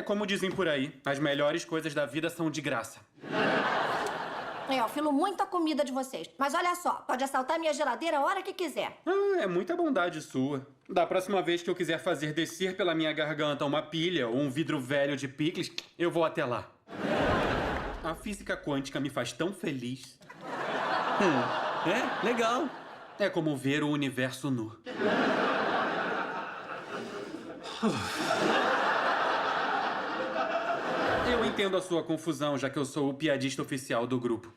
como dizem por aí, as melhores coisas da vida são de graça. Eu filo muito a comida de vocês. Mas olha só, pode assaltar minha geladeira a hora que quiser. Ah, é muita bondade sua. Da próxima vez que eu quiser fazer descer pela minha garganta uma pilha ou um vidro velho de picles, eu vou até lá. A física quântica me faz tão feliz. É, legal. É como ver o universo nu. Eu entendo a sua confusão, já que eu sou o piadista oficial do grupo.